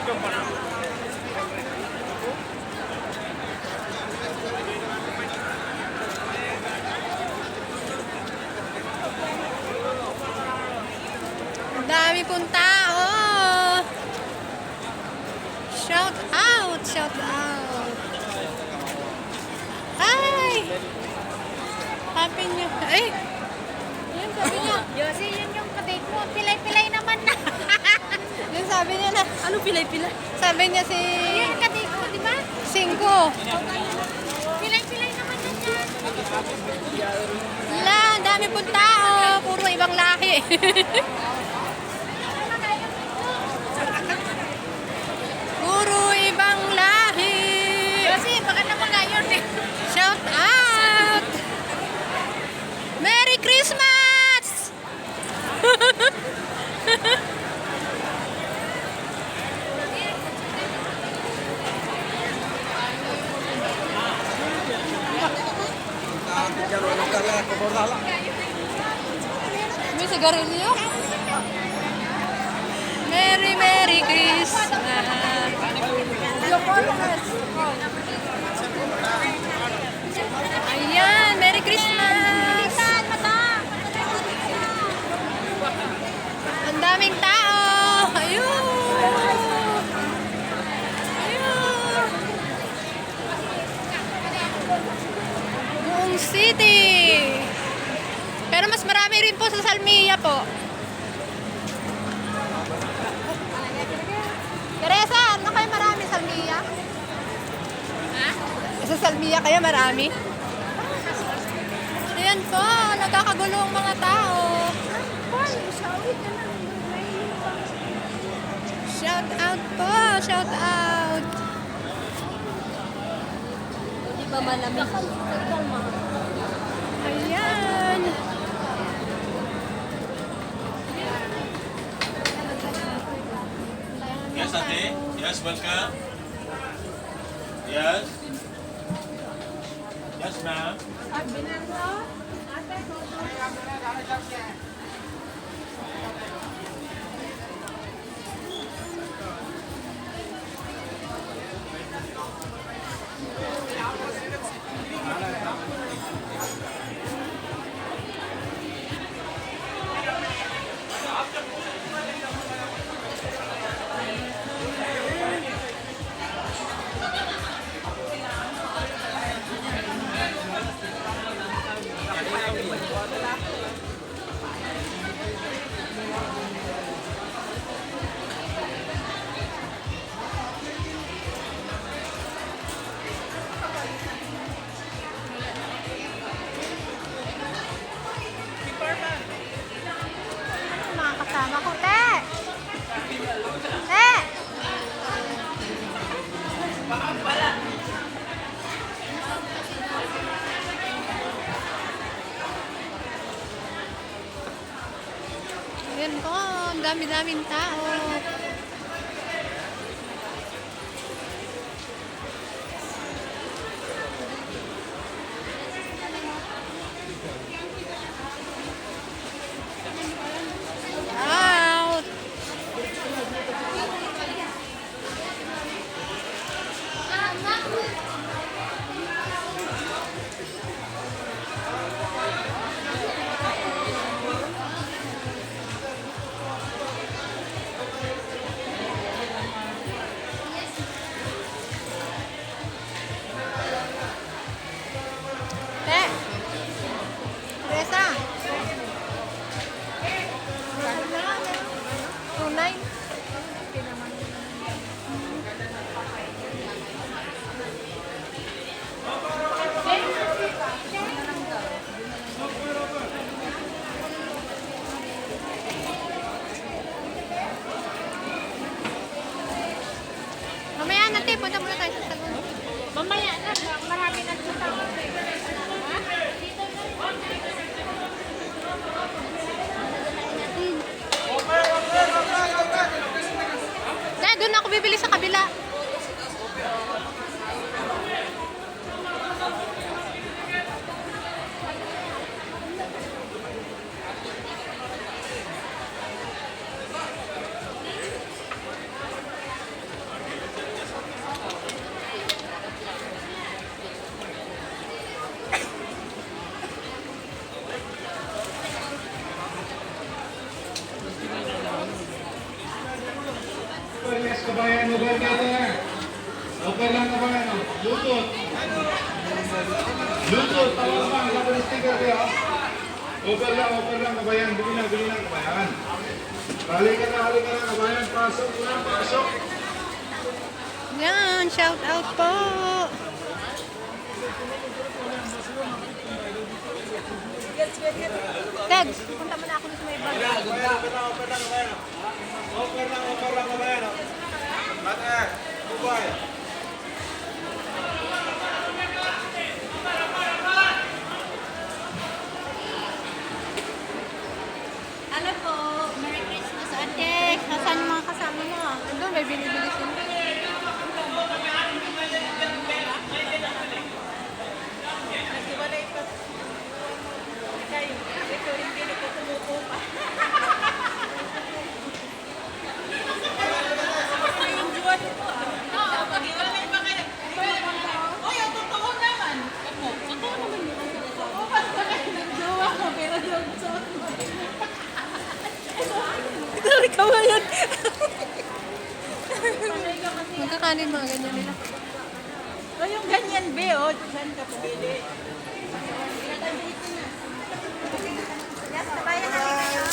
Ang dami pong tao. Shout out, shout out. Hi! Sabi niya, ay! Yan, sabi niya. Yossi, yun yung kadate mo. Pilay-pilay naman na. Yan, sabi niya na. Ano pilay-pilay? Sabi niya si Yun yung kadate mo, di ba? Cinco. Pilay-pilay naman na dyan. Wala, ang dami pong tao. Puro ibang lahi. Puro ibang lahi. Yossi, baka naman ngayon eh. Shout out! Merry Christmas! May sigarilyo? Merry Merry Christmas! Ayan, Merry Christmas! Ang daming tao! Ayun! Ayun! Buong city! Pero mas marami rin po sa Salmia po. Teresa, ano kayo marami sa Salmia? Ha? Sa Salmia kayo marami? Ayan po, nagkakagulo ang mga tao. Shout out po, shout out. Di ba malamig? Ayan. Yes, ate. Yes, welcome. Yes. Yes, ma'am. Mga kasama ko, te! Te! Ayan po, ang dami-daming tao. Out! Te! Teresa! Tunay? Mamaya na, te. Punta muna tayo sa salon. Mamaya na, marami na sa tao. Te, doon ako bibili sa kabila. kabayan, over together. Over lang kabayan, oh. Lutot. Lutot, tawag ba? Laban ng sticker kayo. Over lang kabayan. Bili na kabayan. Halika na kabayan. Pasok, unang pasok. Yan, shout out po. Ted, punta mo na ako sa may bag. Over lang kabayan. Over lang kabayan. Mate, Dubai. Ano po? Merry Christmas, ate. Nasaan yung mga kasama mo? Doon, may binibili sila. Ikaw ba yan? Magkakanin mga ganyan nila. O yung ganyan, be, oh. Saan ka pumili? Yes, tabayan natin kayo.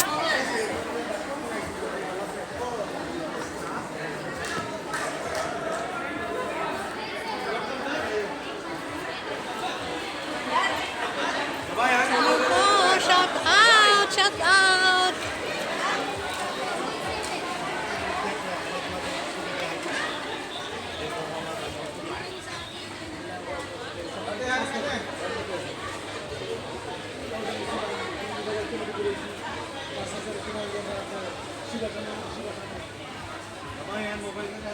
Hello po, shout out, shout out. Kabayan, mobile ka na.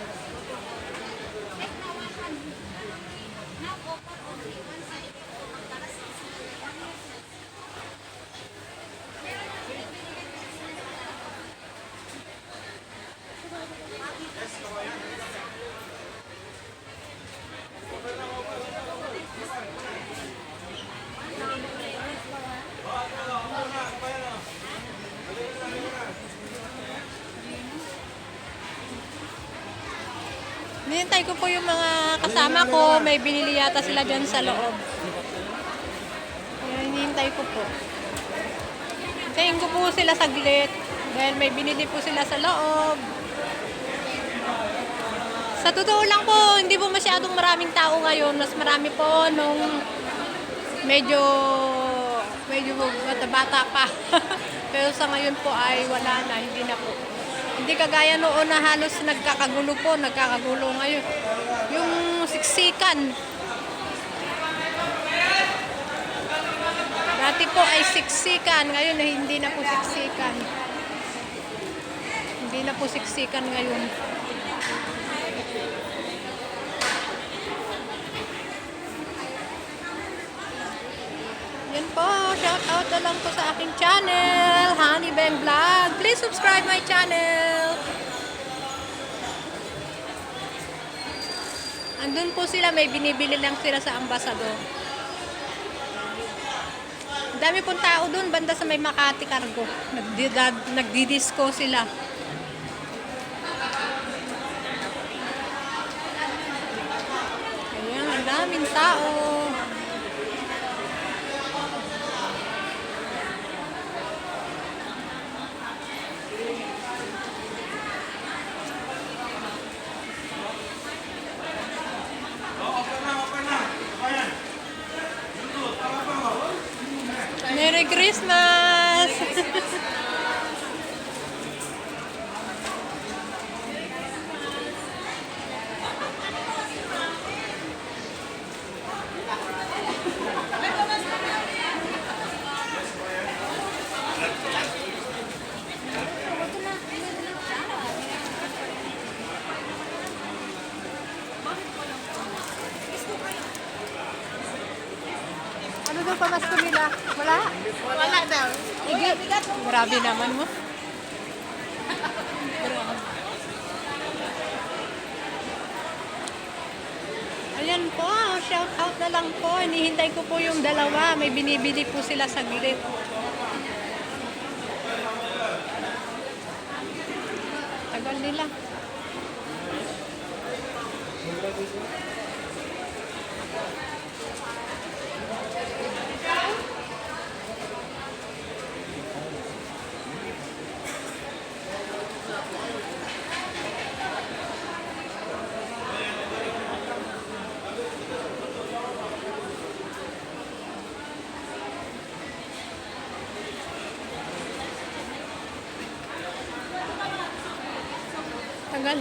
Hinihintay ko po yung mga kasama ko. May binili yata sila dyan sa loob. Kaya hinihintay ko po. Hintayin ko po sila saglit. Dahil may binili po sila sa loob. Sa totoo lang po, hindi po masyadong maraming tao ngayon. Mas marami po nung medyo bata pa. Pero sa ngayon po ay wala na, hindi na po. Hindi kagaya noon na halos nagkakagulo ngayon. Yung siksikan. Dati po ay siksikan, ngayon ay hindi na po siksikan. Hindi na po siksikan ngayon. Yan po, shout out na lang po sa aking channel, Honey Beng Vlog. Please subscribe my channel. Andun po sila, may binibili lang sila sa Ambassador. Ang dami pong tao dun, banda sa may Makati Cargo. Nagdidisco sila. Ayan, ang daming tao. Merry Christmas! Ano daw pamasko nila? Wala? Wala daw. Grabe naman mo. Ayan po, shout out na lang po. Hinihintay ko po yung dalawa. May binibili po sila sa gilid. Tagal nila. Tagal.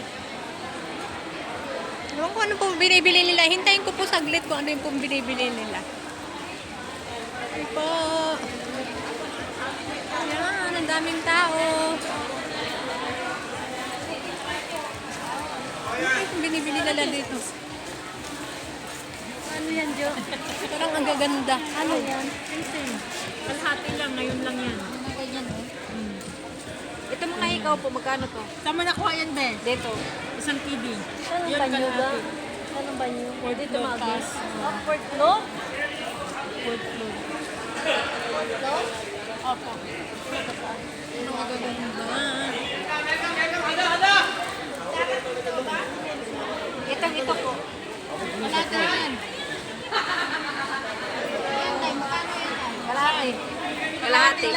Ewan ko ano po binibili nila. Hintayin ko po saglit kung ano yung po binibili nila. Ay po. Ayan, ang daming tao. Ano yung binibili nila dito? Ano yan, Jo? Parang ang gaganda. Ano yan? Kalahati lang, ngayon lang yan. Mga ganyan, oh. Ito mga ikaw po, magkano to? Saan mo nakuha yan, be? Dito. Isang TV. Saan ang banyo ba? Saan ang banyo? Dito, Magis. Fourth floor? Fourth floor. Opo. Ano ang gaganda? Ito po. Wala ka yan. Ayan, tay. Magkano yan, tay? Kalahati. Kalahati.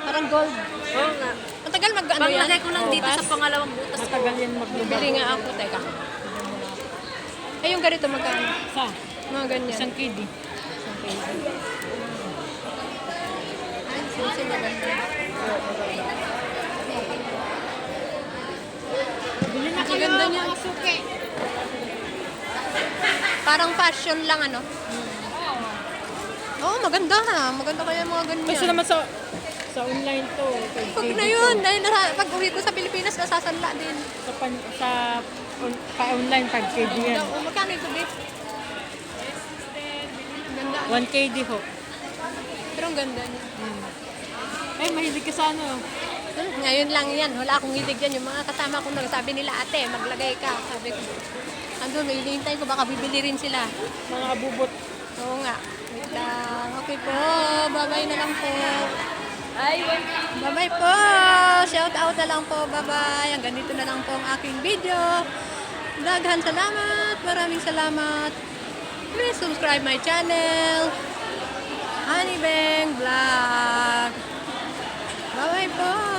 Parang gold. Oo nga. Matagal mag-ano yan? Paglagay ko lang dito Bukas? sa pangalawang butas ko. Matagal yan maglubang. Bili nga ako, teka. Eh, yung ganito magkano? Sa? Mga ganyan. Isang KD. Ay, susi maganda. Bili na Ang kayo, ganda niya. mga suki. Parang fashion lang, ano? Oo, maganda ha. Maganda kaya mga ganyan. Kasi naman sa online to. Pag na yun, dahil pag uwi ko sa Pilipinas, nasasanla din. Pa-online, 5KD yan. O, magkano ito, babe? Ang ganda. 1KD ho. Pero ang ganda niya. Ay, mahilig ka sa ano. Ngayon lang yan. Wala akong hilig yan. Yung mga kasama ko sabi nila, ate, maglagay ka. Sabi ko, andun, may hinihintay ko, baka bibili rin sila. Mga abubot. Oo nga. Wait lang. Okay po. Bye-bye na lang po. Bye-bye po. Shout out na lang po. Bye-bye. Hanggang dito na lang po ang aking video. Daghan salamat. Maraming salamat. Please subscribe my channel. Honey Bang Vlog. Bye-bye po.